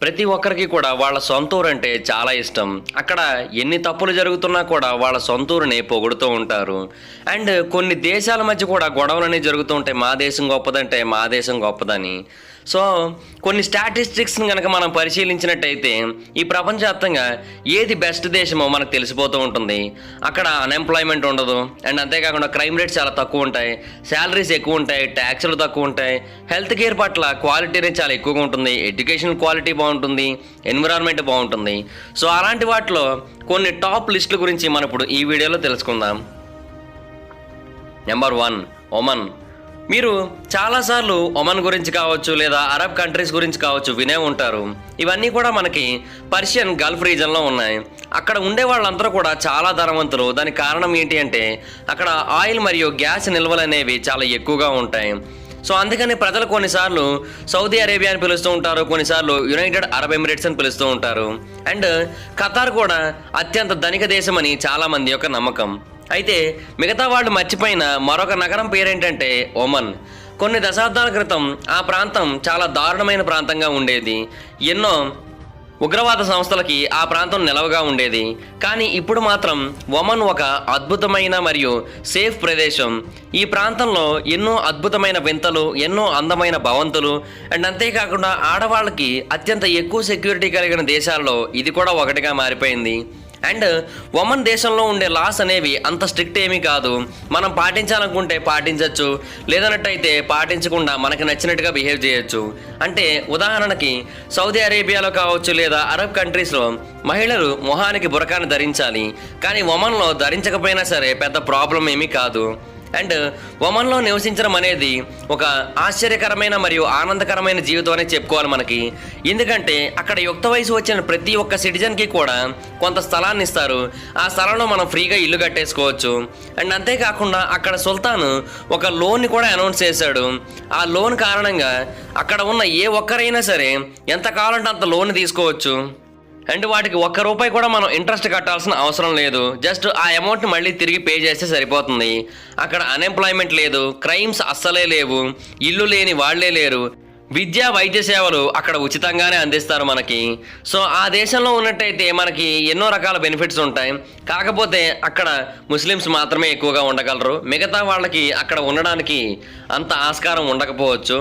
ప్రతి ఒక్కరికి కూడా వాళ్ళ సొంత ఊరు అంటే చాలా ఇష్టం. అక్కడ ఎన్ని తప్పులు జరుగుతున్నా కూడా వాళ్ళ సొంత ఊరిని పొగుడుతూ ఉంటారు. అండ్ కొన్ని దేశాల మధ్య కూడా గొడవలనేవి జరుగుతూ ఉంటాయి. మా దేశం గొప్పదంటే మా దేశం గొప్పదని. సో కొన్ని స్టాటిస్టిక్స్ని కనుక మనం పరిశీలించినట్టయితే ఈ ప్రపంచవ్యాప్తంగా ఏది బెస్ట్ దేశమో మనకు తెలిసిపోతూ ఉంటుంది. అక్కడ అన్ఎంప్లాయ్మెంట్ ఉండదు. అండ్ అంతేకాకుండా క్రైమ్ రేట్స్ చాలా తక్కువ ఉంటాయి, శాలరీస్ ఎక్కువ ఉంటాయి, ట్యాక్సులు తక్కువ ఉంటాయి, హెల్త్ కేర్ పట్ల క్వాలిటీ అనేది చాలా ఎక్కువగా ఉంటుంది, ఎడ్యుకేషన్ క్వాలిటీ బాగుంటుంది, ఎన్విరాన్మెంట్ బాగుంటుంది. సో అలాంటి వాటిలో కొన్ని టాప్ లిస్టుల గురించి మనం ఇప్పుడు ఈ వీడియోలో తెలుసుకుందాం. Number 1, Oman. మీరు చాలాసార్లు ఒమన్ గురించి కావచ్చు లేదా అరబ్ కంట్రీస్ గురించి కావచ్చు వినే ఉంటారు. ఇవన్నీ కూడా మనకి పర్షియన్ గల్ఫ్ రీజన్లో ఉన్నాయి. అక్కడ ఉండే వాళ్ళందరూ కూడా చాలా ధనవంతులు. దానికి కారణం ఏంటి అంటే అక్కడ ఆయిల్ మరియు గ్యాస్ నిల్వలు అనేవి చాలా ఎక్కువగా ఉంటాయి. సో అందుకని ప్రజలు కొన్నిసార్లు సౌదీ అరేబియా అని పిలుస్తూ ఉంటారు, కొన్నిసార్లు యునైటెడ్ అరబ్ ఎమిరేట్స్ అని పిలుస్తూ ఉంటారు. అండ్ ఖతార్ కూడా అత్యంత ధనిక దేశం అని చాలామంది యొక్క నమ్మకం. అయితే మిగతా వాళ్ళు మర్చిపోయిన మరొక నగరం పేరేంటంటే ఒమన్. కొన్ని దశాబ్దాల క్రితం ఆ ప్రాంతం చాలా దారుణమైన ప్రాంతంగా ఉండేది. ఎన్నో ఉగ్రవాద సంస్థలకి ఆ ప్రాంతం నిలవగా ఉండేది. కానీ ఇప్పుడు మాత్రం ఒమన్ ఒక అద్భుతమైన మరియు సేఫ్ ప్రదేశం. ఈ ప్రాంతంలో ఎన్నో అద్భుతమైన వింతలు, ఎన్నో అందమైన భవంతులు, అండ్ అంతేకాకుండా ఆడవాళ్ళకి అత్యంత ఎక్కువ సెక్యూరిటీ కలిగిన దేశాల్లో ఇది కూడా ఒకటిగా మారిపోయింది. అండ్ ఒమన్ దేశంలో ఉండే లాస్ అనేవి అంత స్ట్రిక్ట్ ఏమీ కాదు. మనం పాటించాలనుకుంటే పాటించవచ్చు, లేదన్నట్టయితే పాటించకుండా మనకి నచ్చినట్టుగా బిహేవ్ చేయొచ్చు. అంటే ఉదాహరణకి సౌదీ అరేబియాలో కావచ్చు లేదా అరబ్ కంట్రీస్లో మహిళలు మొహానికి బురకాని ధరించాలి, కానీ ఒమన్లో ధరించకపోయినా సరే పెద్ద ప్రాబ్లం ఏమీ కాదు. అండ్ ఒమన్లో నివసించడం అనేది ఒక ఆశ్చర్యకరమైన మరియు ఆనందకరమైన జీవితం అని చెప్పుకోవాలి మనకి. ఎందుకంటే అక్కడ యుక్త వయసు వచ్చిన ప్రతి ఒక్క సిటిజన్కి కూడా కొంత స్థలాన్ని ఇస్తారు. ఆ స్థలంలో మనం ఫ్రీగా ఇల్లు కట్టేసుకోవచ్చు. అండ్ అంతేకాకుండా అక్కడ సుల్తాన్ ఒక లోన్ని కూడా అనౌన్స్ చేశాడు. ఆ లోన్ కారణంగా అక్కడ ఉన్న ఏ ఒక్కరైనా సరే ఎంత కావాలంటే అంత లోన్ తీసుకోవచ్చు. అండ్ వాటికి ₹1 కూడా మనం ఇంట్రెస్ట్ కట్టాల్సిన అవసరం లేదు. జస్ట్ ఆ అమౌంట్ని మళ్ళీ తిరిగి పే చేస్తే సరిపోతుంది. అక్కడ అన్ఎంప్లాయ్మెంట్ లేదు, క్రైమ్స్ అస్సలే లేవు, ఇల్లు లేని వాళ్లే లేరు, విద్యా వైద్య సేవలు అక్కడ ఉచితంగానే అందిస్తారు మనకి. సో ఆ దేశంలో ఉన్నట్టయితే మనకి ఎన్నో రకాల బెనిఫిట్స్ ఉంటాయి. కాకపోతే అక్కడ ముస్లిమ్స్ మాత్రమే ఎక్కువగా ఉండగలరు. మిగతా వాళ్ళకి అక్కడ ఉండడానికి అంత ఆస్కారం ఉండకపోవచ్చు.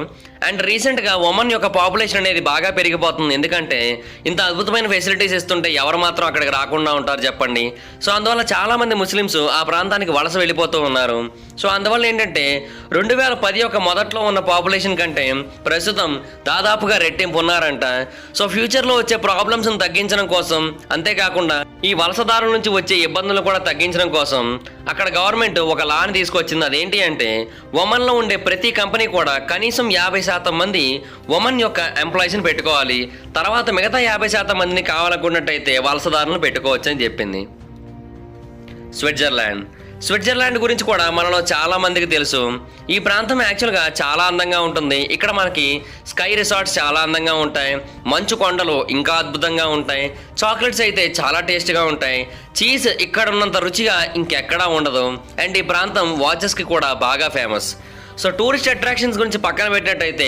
అండ్ రీసెంట్గా ఒమన్ యొక్క పాపులేషన్ అనేది బాగా పెరిగిపోతుంది. ఎందుకంటే ఇంత అద్భుతమైన ఫెసిలిటీస్ ఇస్తుంటే ఎవరు మాత్రం అక్కడికి రాకుండా ఉంటారు చెప్పండి. సో అందువల్ల చాలామంది ముస్లిమ్స్ ఆ ప్రాంతానికి వలస వెళ్ళిపోతూ ఉన్నారు. సో అందువల్ల ఏంటంటే 2010 యొక్క మొదట్లో ఉన్న పాపులేషన్ కంటే ప్రస్తుతం దాదాపుగా రెట్టింపు ఉన్నారంట. సో ఫ్యూచర్లో వచ్చే ప్రాబ్లమ్స్ని తగ్గించడం కోసం, అంతేకాకుండా ఈ వలసదారుల నుంచి వచ్చే ఇబ్బందులు కూడా తగ్గించడం కోసం అక్కడ గవర్నమెంట్ ఒక లాని తీసుకొచ్చింది. అదేంటి అంటే ఒమన్లో ఉండే ప్రతి కంపెనీ కూడా కనీసం 50% మంది ఒమన్ యొక్క ఎంప్లాయీస్ని పెట్టుకోవాలి. తర్వాత మిగతా 50% మందిని కావాలనుకున్నట్టయితే వలసదారులను పెట్టుకోవచ్చు అని చెప్పింది. స్విట్జర్లాండ్ గురించి కూడా మనలో చాలా మందికి తెలుసు. ఈ ప్రాంతం యాక్చువల్గా చాలా అందంగా ఉంటుంది. ఇక్కడ మనకి స్కై రిసార్ట్స్ చాలా అందంగా ఉంటాయి, మంచు కొండలు ఇంకా అద్భుతంగా ఉంటాయి, చాక్లెట్స్ అయితే చాలా టేస్ట్గా ఉంటాయి, చీజ్ ఇక్కడ ఉన్నంత రుచిగా ఇంకెక్కడా ఉండదు. అండ్ ఈ ప్రాంతం వాచెస్కి కూడా బాగా ఫేమస్. సో టూరిస్ట్ అట్రాక్షన్స్ గురించి పక్కన పెట్టినట్టయితే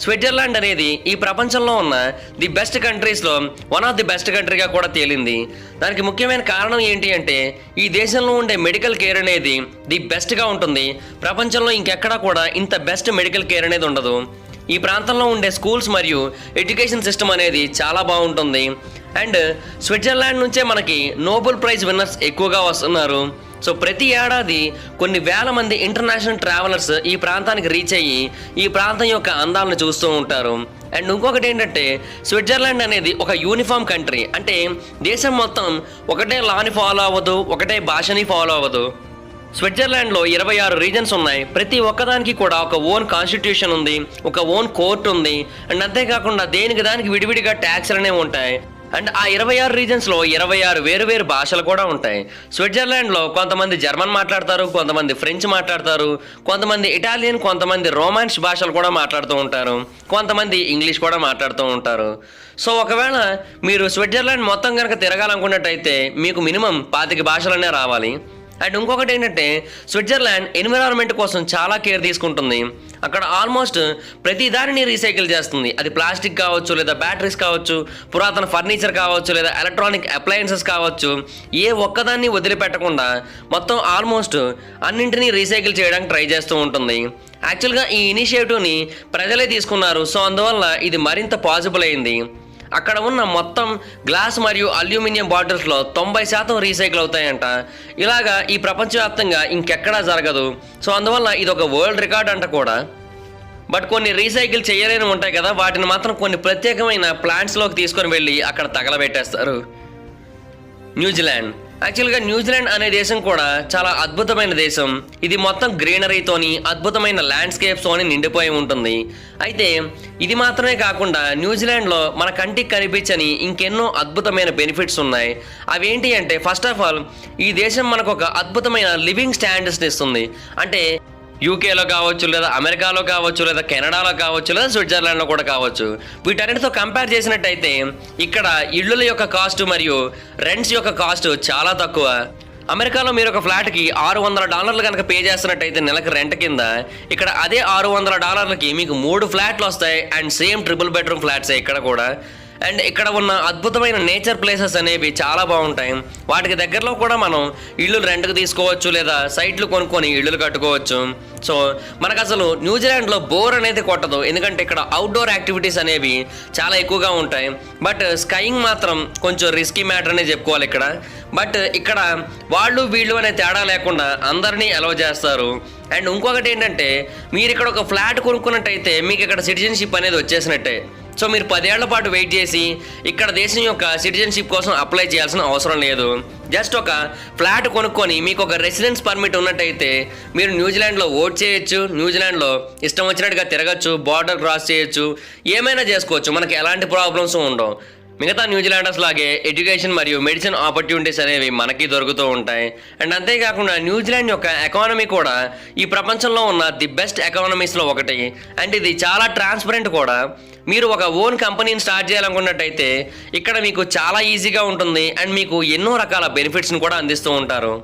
స్విట్జర్లాండ్ అనేది ఈ ప్రపంచంలో ఉన్న ది బెస్ట్ కంట్రీస్లో వన్ ఆఫ్ ది బెస్ట్ కంట్రీగా కూడా తేలింది. దానికి ముఖ్యమైన కారణం ఏంటి అంటే ఈ దేశంలో ఉండే మెడికల్ కేర్ అనేది ది బెస్ట్గా ఉంటుంది. ప్రపంచంలో ఇంకెక్కడా కూడా ఇంత బెస్ట్ మెడికల్ కేర్ అనేది ఉండదు. ఈ ప్రాంతంలో ఉండే స్కూల్స్ మరియు ఎడ్యుకేషన్ సిస్టమ్ అనేది చాలా బాగుంటుంది. అండ్ స్విట్జర్లాండ్ నుంచే మనకి నోబెల్ ప్రైజ్ విన్నర్స్ ఎక్కువగా వస్తున్నారు. సో ప్రతి ఏడాది కొన్ని వేల మంది ఇంటర్నేషనల్ ట్రావెలర్స్ ఈ ప్రాంతానికి రీచ్ అయ్యి ఈ ప్రాంతం యొక్క అందాలను చూస్తూ ఉంటారు. అండ్ ఇంకొకటి ఏంటంటే స్విట్జర్లాండ్ అనేది ఒక యూనిఫామ్ కంట్రీ. అంటే దేశం మొత్తం ఒకటే లాని ఫాలో అవ్వదు, ఒకటే భాషని ఫాలో అవ్వదు. స్విట్జర్లాండ్లో 26 రీజన్స్ ఉన్నాయి. ప్రతి ఒక్కదానికి కూడా ఒక ఓన్ కాన్స్టిట్యూషన్ ఉంది, ఒక ఓన్ కోర్టు ఉంది. అండ్ అంతేకాకుండా దేనికి దానికి విడివిడిగా ట్యాక్స్లు అనేవి ఉంటాయి. అండ్ ఆ 26 రీజన్స్లో 26 వేరు భాషలు కూడా ఉంటాయి. స్విట్జర్లాండ్లో కొంతమంది జర్మన్ మాట్లాడతారు, కొంతమంది ఫ్రెంచ్ మాట్లాడతారు, కొంతమంది ఇటాలియన్, కొంతమంది రోమాన్స్ భాషలు కూడా మాట్లాడుతూ ఉంటారు, కొంతమంది ఇంగ్లీష్ కూడా మాట్లాడుతూ ఉంటారు. సో ఒకవేళ మీరు స్విట్జర్లాండ్ మొత్తం కనుక తిరగాలనుకున్నట్టయితే మీకు మినిమం 25 భాషలనే రావాలి. అండ్ ఇంకొకటి ఏంటంటే స్విట్జర్లాండ్ ఎన్విరాన్మెంట్ కోసం చాలా కేర్ తీసుకుంటుంది. అక్కడ ఆల్మోస్ట్ ప్రతి దానిని రీసైకిల్ చేస్తుంది. అది ప్లాస్టిక్ కావచ్చు, లేదా బ్యాటరీస్ కావచ్చు, పురాతన ఫర్నిచర్ కావచ్చు, లేదా ఎలక్ట్రానిక్ అప్లయన్సెస్ కావచ్చు, ఏ ఒక్కదాన్ని వదిలిపెట్టకుండా మొత్తం ఆల్మోస్ట్ అన్నింటినీ రీసైకిల్ చేయడానికి ట్రై చేస్తూ ఉంటుంది. యాక్చువల్గా ఈ ఇనిషియేటివ్ని ప్రజలే తీసుకున్నారు. సో అందువల్ల ఇది మరింత పాసిబుల్ అయింది. అక్కడ ఉన్న మొత్తం గ్లాస్ మరియు అల్యూమినియం బాటిల్స్లో 90% రీసైకిల్ అవుతాయంట. ఇలాగా ఈ ప్రపంచవ్యాప్తంగా ఇంకెక్కడా జరగదు. సో అందువల్ల ఇది ఒక వరల్డ్ రికార్డ్ అంట కూడా. బట్ కొన్ని రీసైకిల్ చేయలేని ఉంటాయి కదా, వాటిని మాత్రం కొన్ని ప్రత్యేకమైన ప్లాంట్స్లోకి తీసుకొని వెళ్ళి అక్కడ తగలబెట్టేస్తారు. న్యూజిలాండ్. యాక్చువల్గా న్యూజిలాండ్ అనే దేశం కూడా చాలా అద్భుతమైన దేశం. ఇది మొత్తం గ్రీనరీతోని, అద్భుతమైన ల్యాండ్స్కేప్స్తోని నిండిపోయి ఉంటుంది. అయితే ఇది మాత్రమే కాకుండా న్యూజిలాండ్లో మన కంటికి కనిపించని ఇంకెన్నో అద్భుతమైన బెనిఫిట్స్ ఉన్నాయి. అవేంటి అంటే, ఫస్ట్ ఆఫ్ ఆల్ ఈ దేశం మనకు ఒక అద్భుతమైన లివింగ్ స్టాండర్డ్స్ని ఇస్తుంది. అంటే యూకేలో కావచ్చు, లేదా అమెరికాలో కావచ్చు, లేదా కెనడాలో కావచ్చు, లేదా స్విట్జర్లాండ్లో కూడా కావచ్చు. వీటన్నిటితో కంపేర్ చేసినట్టయితే ఇక్కడ ఇళ్ళ యొక్క కాస్ట్ మరియు రెంట్స్ యొక్క కాస్ట్ చాలా తక్కువ. అమెరికాలో మీరు ఒక ఫ్లాట్కి $600 కనుక పే చేస్తున్నట్టయితే నెలకు రెంట్ కింద, ఇక్కడ అదే $600కి మీకు 3 ఫ్లాట్లు వస్తాయి. అండ్ సేమ్ ట్రిపుల్ బెడ్రూమ్ ఫ్లాట్సే ఇక్కడ కూడా. అండ్ ఇక్కడ ఉన్న అద్భుతమైన నేచర్ ప్లేసెస్ అనేవి చాలా బాగుంటాయి. వాటికి దగ్గరలో కూడా మనం ఇళ్ళు రెంట్కి తీసుకోవచ్చు, లేదా సైట్లు కొనుక్కొని ఇళ్ళు కట్టుకోవచ్చు. సో మనకు అసలు న్యూజిలాండ్లో బోర్ అనేది కొట్టదు, ఎందుకంటే ఇక్కడ అవుట్డోర్ యాక్టివిటీస్ అనేవి చాలా ఎక్కువగా ఉంటాయి. బట్ స్కైయింగ్ మాత్రం కొంచెం రిస్కీ మ్యాటర్ అనే చెప్పుకోవాలి ఇక్కడ. బట్ ఇక్కడ వాళ్ళు వీళ్ళు అనే తేడా లేకుండా అందరినీ అలౌ చేస్తారు. అండ్ ఇంకొకటి ఏంటంటే, మీరు ఇక్కడ ఒక ఫ్లాట్ కొనుక్కున్నట్టయితే మీకు ఇక్కడ సిటిజన్షిప్ అనేది వచ్చేసినట్టే. సో మీరు 10 ఏళ్ల పాటు వెయిట్ చేసి ఇక్కడ దేశం యొక్క సిటిజన్షిప్ కోసం అప్లై చేయాల్సిన అవసరం లేదు. జస్ట్ ఒక ఫ్లాట్ కొనుక్కొని మీకు ఒక రెసిడెన్స్ పర్మిట్ ఉన్నట్టయితే మీరు న్యూజిలాండ్లో ఓట్ చేయొచ్చు, న్యూజిలాండ్లో ఇష్టం వచ్చినట్టుగా తిరగచ్చు, బార్డర్ క్రాస్ చేయొచ్చు, ఏమైనా చేసుకోవచ్చు. మనకి ఎలాంటి ప్రాబ్లమ్స్ ఉండవు. మిగతా న్యూజిలాండర్స్ లాగే ఎడ్యుకేషన్ మరియు మెడిసిన్ ఆపర్చునిటీస్ అనేవి మనకి దొరుకుతూ ఉంటాయి. అండ్ అంతేకాకుండా న్యూజిలాండ్ యొక్క ఎకానమీ కూడా ఈ ప్రపంచంలో ఉన్న ది బెస్ట్ ఎకానమీస్లో ఒకటి. అండ్ ఇది చాలా ట్రాన్స్పరెంట్ కూడా. మీరు ఒక ఓన్ కంపెనీని స్టార్ట్ చేయాలనుకున్నట్టయితే ఇక్కడ మీకు చాలా ఈజీగా ఉంటుంది. అండ్ మీకు ఎన్నో రకాల బెనిఫిట్స్ని కూడా అందిస్తూ ఉంటారు.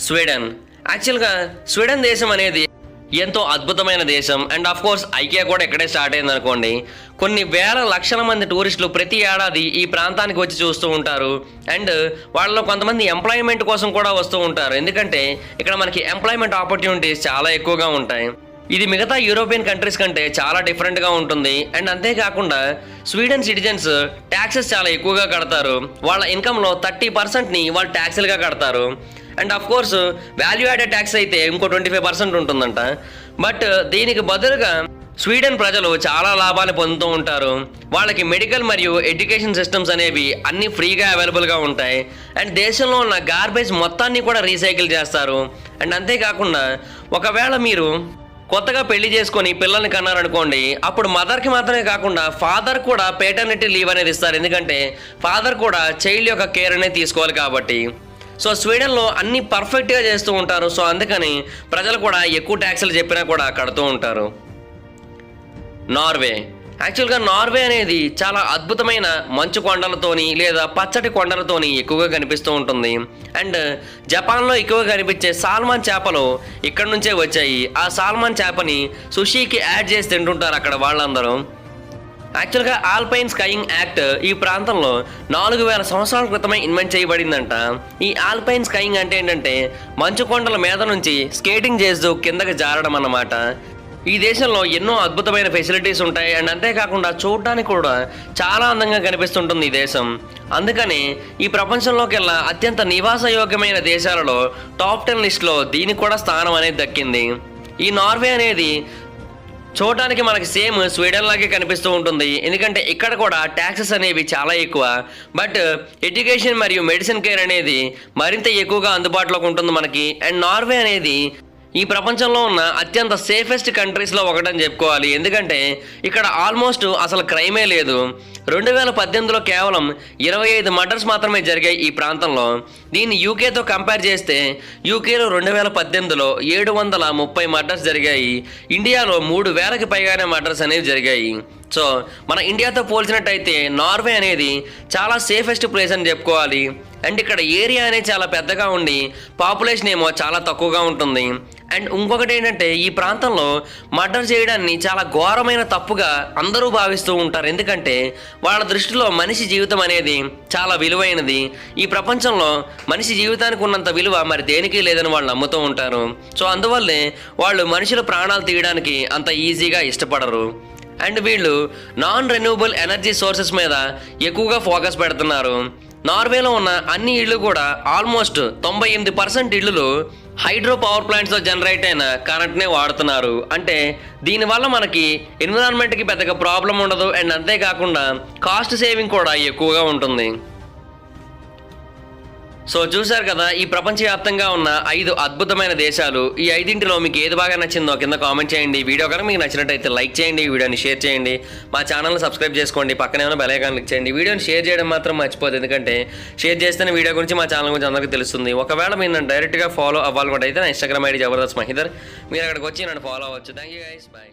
స్వీడన్. యాక్చువల్గా స్వీడన్ దేశం అనేది ఎంతో అద్భుతమైన దేశం. అండ్ ఆఫ్ కోర్స్ ఐకియా కూడా ఇక్కడే స్టార్ట్ అయింది అనుకోండి. కొన్ని వేల లక్షల మంది టూరిస్టులు ప్రతి ఏడాది ఈ ప్రాంతానికి వచ్చి చూస్తూ ఉంటారు. అండ్ వాళ్ళలో కొంతమంది ఎంప్లాయ్మెంట్ కోసం కూడా వస్తూ ఉంటారు, ఎందుకంటే ఇక్కడ మనకి ఎంప్లాయ్మెంట్ ఆపర్చునిటీస్ చాలా ఎక్కువగా ఉంటాయి. ఇది మిగతా యూరోపియన్ కంట్రీస్ కంటే చాలా డిఫరెంట్గా ఉంటుంది. అండ్ అంతేకాకుండా స్వీడన్ సిటిజన్స్ ట్యాక్సెస్ చాలా ఎక్కువగా కడతారు. వాళ్ళ ఇన్కంలో 30%ని వాళ్ళు ట్యాక్స్లుగా కడతారు. And of course value added tax అయితే ఇంకో 25% ఉంటుందంట. బట్ దీనికి బదులుగా స్వీడన్ ప్రజలు చాలా లాభాలు పొందుతూ ఉంటారు. వాళ్ళకి మెడికల్ మరియు ఎడ్యుకేషన్ సిస్టమ్స్ అనేవి అన్నీ ఫ్రీగా అవైలబుల్గా ఉంటాయి. అండ్ దేశంలో ఉన్న గార్బేజ్ మొత్తాన్ని కూడా రీసైకిల్ చేస్తారు. అండ్ అంతేకాకుండా ఒకవేళ మీరు కొత్తగా పెళ్లి చేసుకొని పిల్లల్ని కన్నారనుకోండి, అప్పుడు మదర్కి మాత్రమే కాకుండా ఫాదర్ కూడా పేటర్నిటీ లీవ్ అనేది ఇస్తారు, ఎందుకంటే ఫాదర్ కూడా చైల్డ్ యొక్క కేర్ అనేది తీసుకోవాలి కాబట్టి. సో స్వీడన్లో అన్నీ పర్ఫెక్ట్గా చేస్తూ ఉంటారు. సో అందుకని ప్రజలు కూడా ఎక్కువ ట్యాక్సులు చెప్పినా కూడా కడుతూ ఉంటారు. నార్వే. యాక్చువల్గా నార్వే అనేది చాలా అద్భుతమైన మంచు కొండలతోని లేదా పచ్చటి కొండలతోని ఎక్కువగా కనిపిస్తూ ఉంటుంది. అండ్ జపాన్లో ఎక్కువగా కనిపించే సాల్మాన్ చేపలు ఇక్కడ నుంచే వచ్చాయి. ఆ సాల్మాన్ చేపని సుషీకి యాడ్ చేసి తింటుంటారు అక్కడ వాళ్ళందరూ. యాక్చువల్గా ఆల్పైన్ స్కైయింగ్ యాక్ట్ ఈ ప్రాంతంలో 4000 సంవత్సరాల క్రితమే ఇన్వెంట్ చేయబడిందంట. ఈ ఆల్పైన్ స్కైయింగ్ అంటే ఏంటంటే మంచు కొండల మీద నుంచి స్కేటింగ్ చేస్తూ కిందకి జారడం అన్నమాట. ఈ దేశంలో ఎన్నో అద్భుతమైన ఫెసిలిటీస్ ఉంటాయి. అండ్ అంతేకాకుండా చూడడానికి కూడా చాలా అందంగా కనిపిస్తుంటుంది ఈ దేశం. అందుకని ఈ ప్రపంచంలోకెల్లా అత్యంత నివాసయోగ్యమైన దేశాలలో టాప్ 10 లిస్ట్లో దీనికి కూడా స్థానం అనేది దక్కింది. ఈ నార్వే అనేది చూడటానికి మనకి సేమ్ స్వీడన్ లాగే కనిపిస్తూ ఉంటుంది, ఎందుకంటే ఇక్కడ కూడా ట్యాక్సెస్ అనేవి చాలా ఎక్కువ. బట్ ఎడ్యుకేషన్ మరియు మెడిసిన్ కేర్ అనేది మరింత ఎక్కువగా అందుబాటులోకి ఉంటుంది మనకి. అండ్ నార్వే అనేది ఈ ప్రపంచంలో ఉన్న అత్యంత సేఫెస్ట్ కంట్రీస్లో ఒకటని చెప్పుకోవాలి, ఎందుకంటే ఇక్కడ ఆల్మోస్ట్ అసలు క్రైమే లేదు. 2018లో కేవలం 25 మర్డర్స్ మాత్రమే జరిగాయి ఈ ప్రాంతంలో. దీన్ని యూకేతో కంపేర్ చేస్తే యూకేలో 2018లో 730 మర్డర్స్ జరిగాయి. ఇండియాలో 3000కి పైగానే మర్డర్స్ అనేవి జరిగాయి. సో మన ఇండియాతో పోల్చినట్టయితే నార్వే అనేది చాలా సేఫెస్ట్ ప్లేస్ అని చెప్పుకోవాలి. అండ్ ఇక్కడ ఏరియా అనేది చాలా పెద్దగా ఉండి పాపులేషన్ ఏమో చాలా తక్కువగా ఉంటుంది. అండ్ ఇంకొకటి ఏంటంటే ఈ ప్రాంతంలో మర్డర్ చేయడాన్ని చాలా ఘోరమైన తప్పుగా అందరూ భావిస్తూ ఉంటారు. ఎందుకంటే వాళ్ళ దృష్టిలో మనిషి జీవితం అనేది చాలా విలువైనది. ఈ ప్రపంచంలో మనిషి జీవితానికి ఉన్నంత విలువ మరి దేనికి లేదని వాళ్ళు నమ్ముతూ ఉంటారు. సో అందువల్లే వాళ్ళు మనుషుల ప్రాణాలు తీయడానికి అంత ఈజీగా ఇష్టపడరు. అండ్ వీళ్ళు నాన్ రెన్యూవబుల్ ఎనర్జీ సోర్సెస్ మీద ఎక్కువగా ఫోకస్ పెడుతున్నారు. నార్వేలో ఉన్న అన్ని ఇళ్ళు కూడా ఆల్మోస్ట్ 98% ఇళ్ళు హైడ్రో పవర్ ప్లాంట్స్తో జనరేట్ అయిన కరెంట్నే వాడుతున్నారు. అంటే దీనివల్ల మనకి ఎన్విరాన్మెంట్కి పెద్దగా ప్రాబ్లం ఉండదు. అండ్ అంతేకాకుండా కాస్ట్ సేవింగ్ కూడా ఎక్కువగా ఉంటుంది. సో చూశారు కదా, ఈ ప్రపంచవ్యాప్తంగా ఉన్న 5 అద్భుతమైన దేశాలు. ఈ 5 మీకు ఏది బాగా నచ్చిందో కింద కామెంట్ చేయండి. వీడియో కనుక మీకు నచ్చినట్టయితే లైక్ చేయండి, వీడియోని షేర్ చేయండి, మా ఛానల్ని సబ్స్క్రైబ్ చేసుకోండి, పక్కనే ఉన్న బెల్ ఐకాన్ క్లిక్ చేయండి. వీడియోని షేర్ చేయడం మాత్రం మర్చిపోదు, ఎందుకంటే షేర్ చేస్తేనే వీడియో గురించి మా ఛానల్ గురించి అందరికీ తెలుస్తుంది. ఒకవేళ మీరు నన్ను డైరెక్ట్గా ఫాలో అవ్వాలనుకుంటే అయితే నా ఇన్స్టాగ్రామ్ ఐడి జబర్దస్త్ మహిదర్, మీరు అక్కడికి వచ్చి నన్ను ఫాలో అవ్వచ్చు. Thank you guys, bye.